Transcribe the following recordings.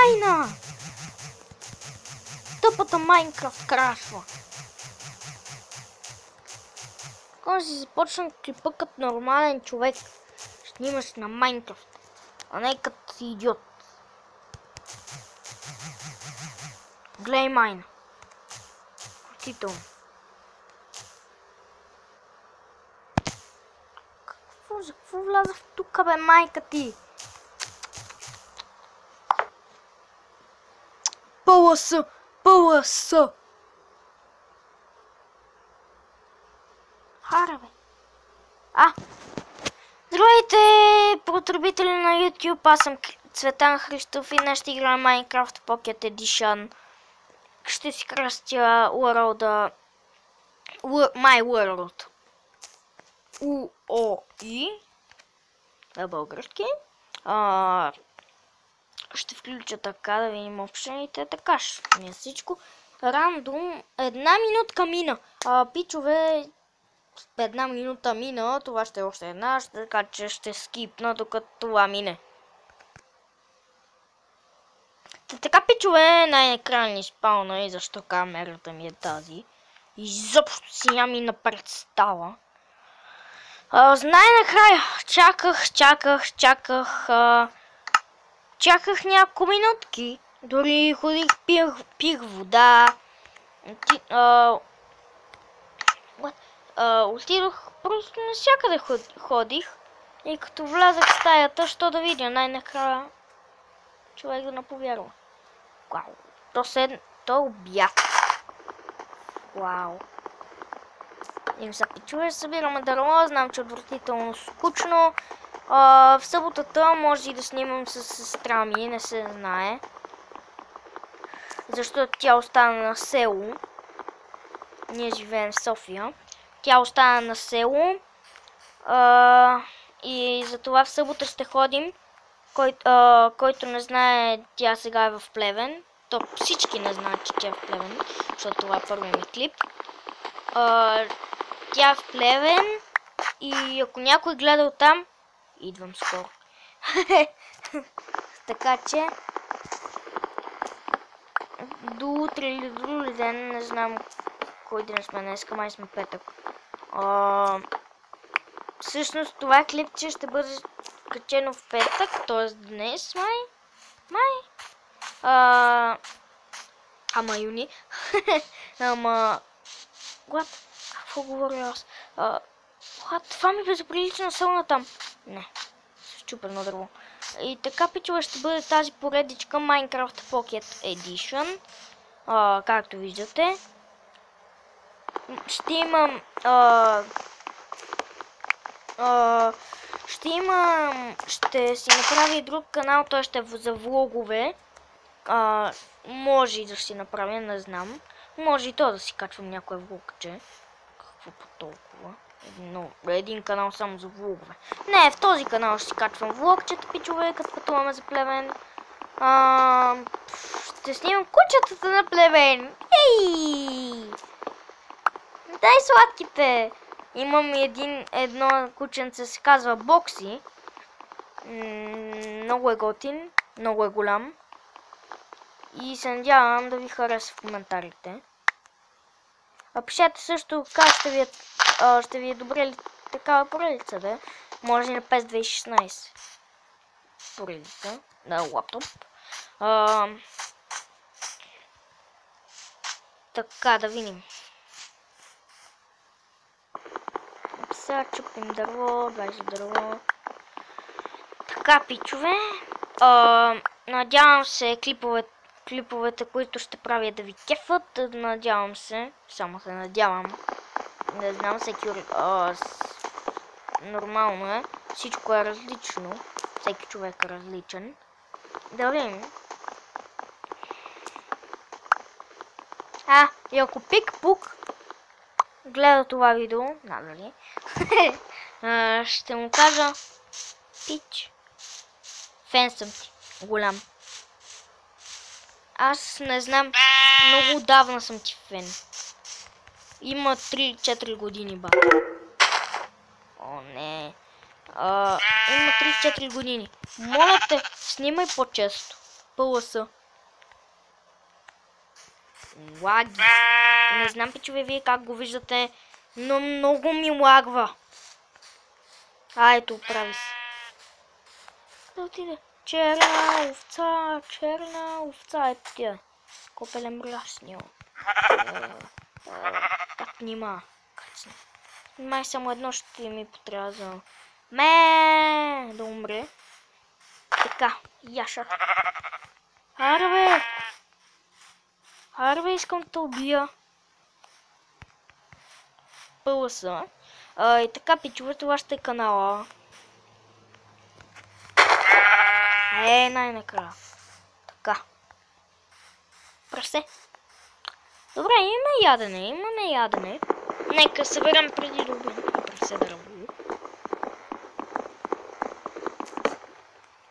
майна! Тъпата Майнкрафт крашва. Когато си започна клипа като нормален човек, снимаш на Майнкрафт, а не като си идиот. Глей майна. Крутително. За какво вляза в тука, бе, майка ти? ПЛС. Хара, бе. Здравейте, потребители на YouTube, аз съм Цветан Христов и днес ще играя Minecraft Pocket Edition. Ще си кръстя World, My World. UOI. На български. Ще включа така, да видим опшените. Така ще ми е всичко. Рандом. 1 минутка мина. Пичове, 1 минута мина. Това ще е още една. Така че ще скипна докато това мине. Така, пичове, най-накрая ни спална и защо камерата ми е тази. Изобщо си нямам и на представа. Най-накрая чаках няколко минутки. Дори ходих, пих вода. Отидох, просто навсякъде ходих. И като влязах в стаята, що да видя, най-накрая човек да не повярва. Вау. То обяд. Вау. Им се пичува, събираме дърво, знам, че отвратително скучно. В съботата може и да снимам с сестра ми, не се знае. Защото тя остана на село. Ние живеем в София. Тя остана на село. И затова в събота ще ходим. Който не знае, тя сега е в Плевен. То всички не знаят, че тя е в Плевен, защото това е първият ми клип. Тя е в Плевен и ако някой гледа оттам, идвам скоро. Така че до утре или до други ден, не знам кой ден сме днес, май сме петък. Всъщност това клипче ще бъде качено в петък, т.е. днес май. Ама юни. Какво говоря аз? Това ми безоприлично сълна там. Не. Счупено дърво. И така, пичува, ще бъде тази поредичка Minecraft Pocket Edition. Както виждате. Ще имам... Ще си направя и друг канал, той ще е за влогове. Може и да си направя, не знам. Може и то да си качвам някое влогче. Какво по толкова? Един канал само за влогове. Не, в този канал ще си качвам влогчета, пичове, като пътуваме за Плевен. Ще снимам кучетата на Плевен. Ей! Дай сладките! Имам едно кученце, се казва Бокси. Много е готин, много е голям. И се надявам да ви хареса в коментарите. Пишете също как ще ви е добре ли такава поредица, да? Може и на PES 2016 поредица на лаптоп. Така, да видим. Сега чупим дърво, 20 дърво. Така, пичове. Надявам се клиповете, които ще правя, да ви кефат. Надявам се. Само се надявам. Не знам, всеки... нормално е. Всичко е различно. Всеки човек е различен. Да видим. И ако Пик-Пук гледа това видео, надали, ще му кажа: Пич, фен съм ти, голям. Аз не знам, много отдавна съм ти фен. Има 3-4 години, ба. О, не. Има 3-4 години. Моля те, снимай по-често. Пълъса. Лаги. Не знам, пичове, вие как го виждате, но много ми лагва. Ето, прави се. Да отиде. Черна овца е тя. Копелен мрясния. Так нима. Май само едно ще ми потрябва за... да умре. Така, Яша. Харве, искам да те убия. Пълъса. И така, пичове, това ще е канала. Най-накрая. Така. Прасе. Добре, имаме ядене. Нека съберем преди да убием прасе да работи.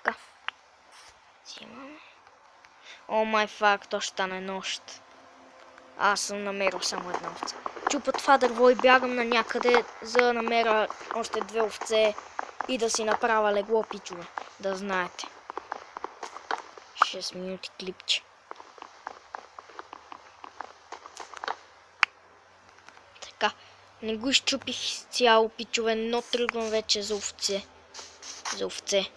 Така. Взимаме. О май фак, то ще стане нощ. Аз съм намерил само една овца. Чупа това дърво и бягам на някъде, за да намеря още 2 овце и да си направя легло, пичове. Да знаете. 6 минути клипче. Така. Не го изчупих изцяло, пичове, но тръгвам вече за овце.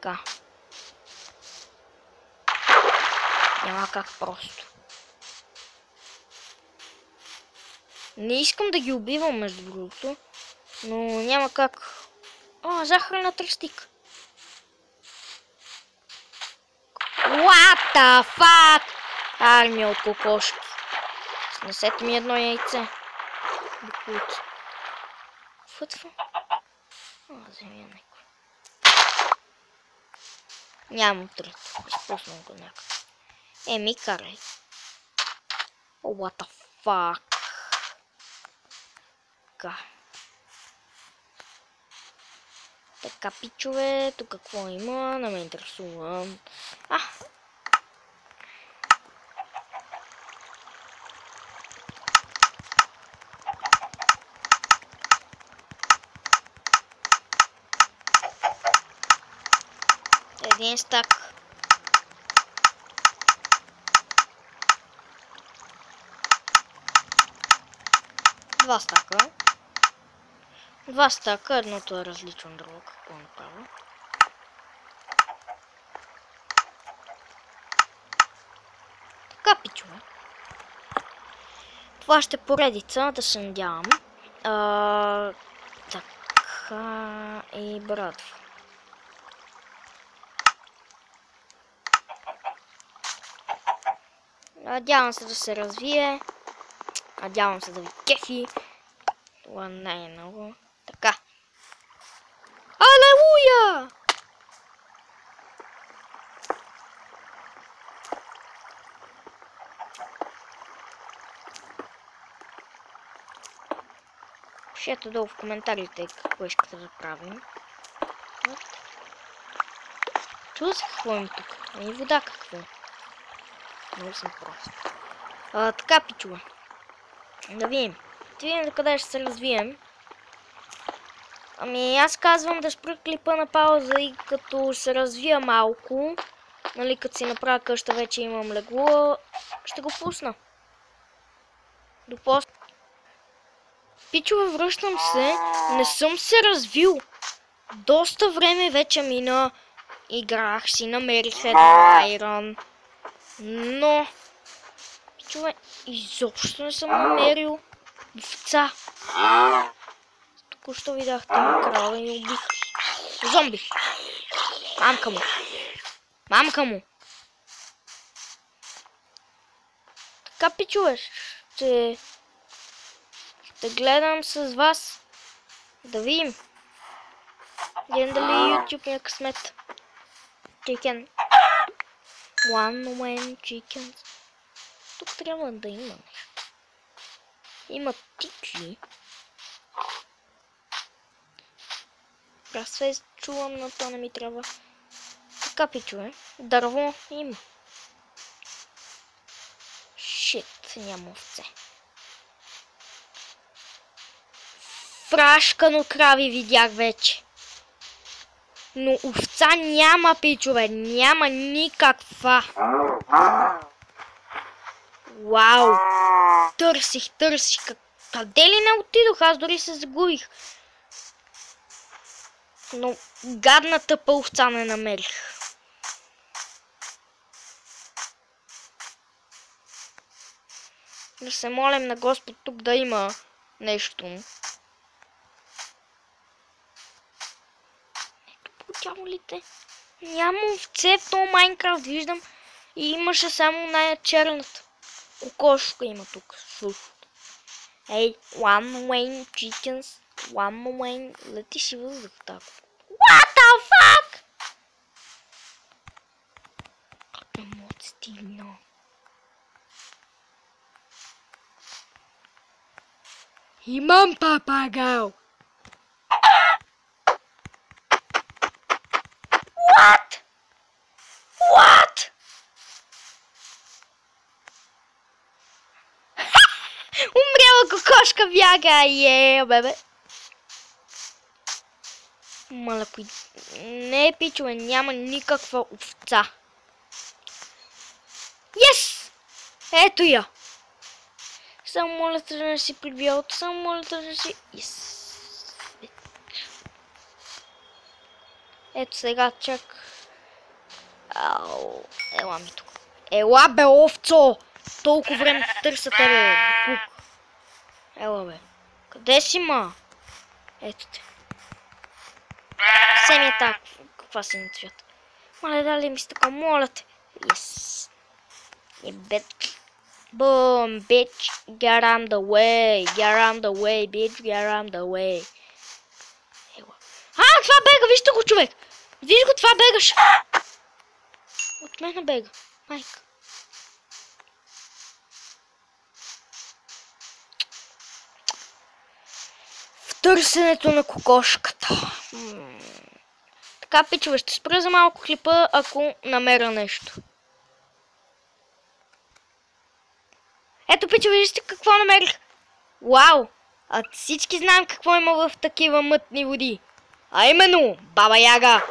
Така. Няма как просто. Не искам да ги убивам, между другото, но няма как. Захарна тръстик. What the fuck? Армия от кокошки. Снесете ми едно яйце. Букут. Фътва. Вземи някой. Нямам трет. Изпуснал го някъде. Ми карай. What the fuck? Така, пичове, тук какво има? Не ме интересува. Един стак. Два стака, едното е различно от друго, какво направя. Така, пичове. Това ще е поредица, да се надявам. Така и братва. Надявам се да се развие. Надявам се да ви кефи. Това не е много. Така. Алелуя! Пишете долу в коментарите какво искате да правим. Чува се какво им тук. И вода какво. Много съм просто. Така, пичува. Да видим до къде ще се развием. Аз казвам да спра клипа на пауза и като се развия малко, нали, като си направя къща, вече имам легло, ще го пусна. До после. Пичове, връщам се. Не съм се развил. Доста време вече мина. Играх си, намерих една айрон. Но... Пичове, изобщо не съм намерил овца. Току-що видях там крала и убих. Зомби! Мамка му! Така, пичове, ще гледам с вас. Да видим. Гледам дали YouTube ми е късмет. Chicken. One man chicken. Тук трябва да има нещо. Има тикви. Аз се чувам, но то не ми трябва. Така, пичове. Дърво има. Шит, няма овце. Фрашкано крави видях вече. Но овца няма, пичове. Няма никаква. Вау! Търсих. Къде ли не отидох? Аз дори се загубих. Но гадна тъпа овца не намерих. Да се молим на Господ тук да има нещо. Дяволите. Няма овце в този Майнкрафт, виждам. И имаше само най-черната. Кокошка има тук. Ей, one Wayne chickens. One Wayne. Лети си въздух така. What the fuck? Не мога да стигна. Имам папагал. What? What? Умряла кокошка бяга, бебе. Мала, не, пичове, няма никаква овца. Yes! Ето я. Само моля да не си прибият, само моля да не си... Yes! Ето сега, чак. Ау, ела ми тук. Ела, бе, овцо! Толкова време търся тебе, буклук. Ела, бе. Къде си, ма? Ето те. Все ми е так. Каква си на цвят? Мале, дали ми си така, моля те. Yes. Yeah, bitch. Boom, bitch. Get on the way. Get on the way, bitch. Get on the way. Ела. Това бега, вижте го, човек. Виж го, това бегаш. От мене бега. Майка. В търсенето на кокошката. Така, пичове, ще спра за малко клипа, ако намеря нещо. Ето, пичове, вижте какво намерих. Вау! А всички знаем какво има в такива мътни води. А именно, Баба Яга.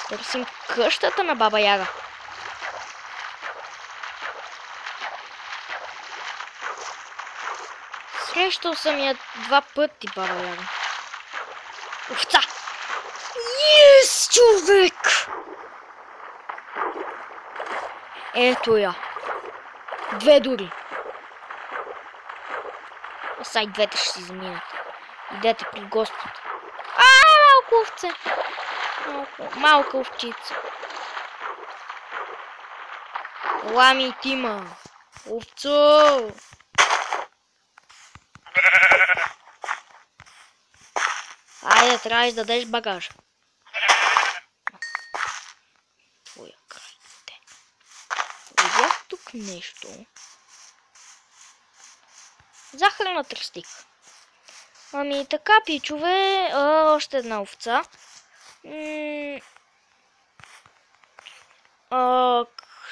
Търсим къщата на Баба Яга. Срещал съм я 2 пъти, Баба Яга. Овца! Yes, човек! Ето я. 2 дори. Са и 2 ще си заминат. Идете при Господ. Малко овце. Малка овчица. Ела ми Тима. Овцо! Айде, трябва да издадеш багажа. Твоя крайте. Видях тук нещо. Захарна тръстик. Ами така, пичове, още една овца.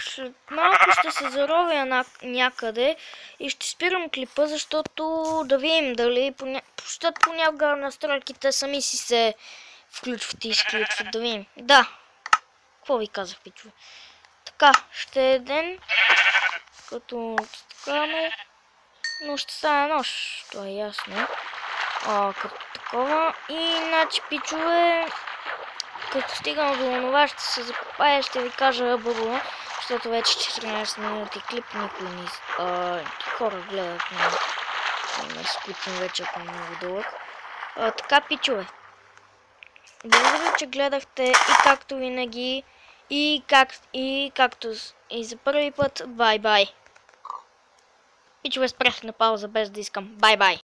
След малко ще се заровя някъде и ще спирам клипа, защото да видим дали, защото понякога настройките сами си се включват и изключват, да видим. Да, какво ви казах, пичове? Така, ще е ден, като така, но ще стане нощ, това е ясно. Като такова. И иначе, пичове, като стигам до това, ще се закопая, ще ви кажа бързо, защото вече 14 минути клип, никой не... хора гледат, но не скучно вече, ако е много дълъг. Така, пичове. Благодаря, че гледахте и както винаги, и както и за първи път. Бай-бай. Пичове, спрях на пауза без да искам. Бай-бай.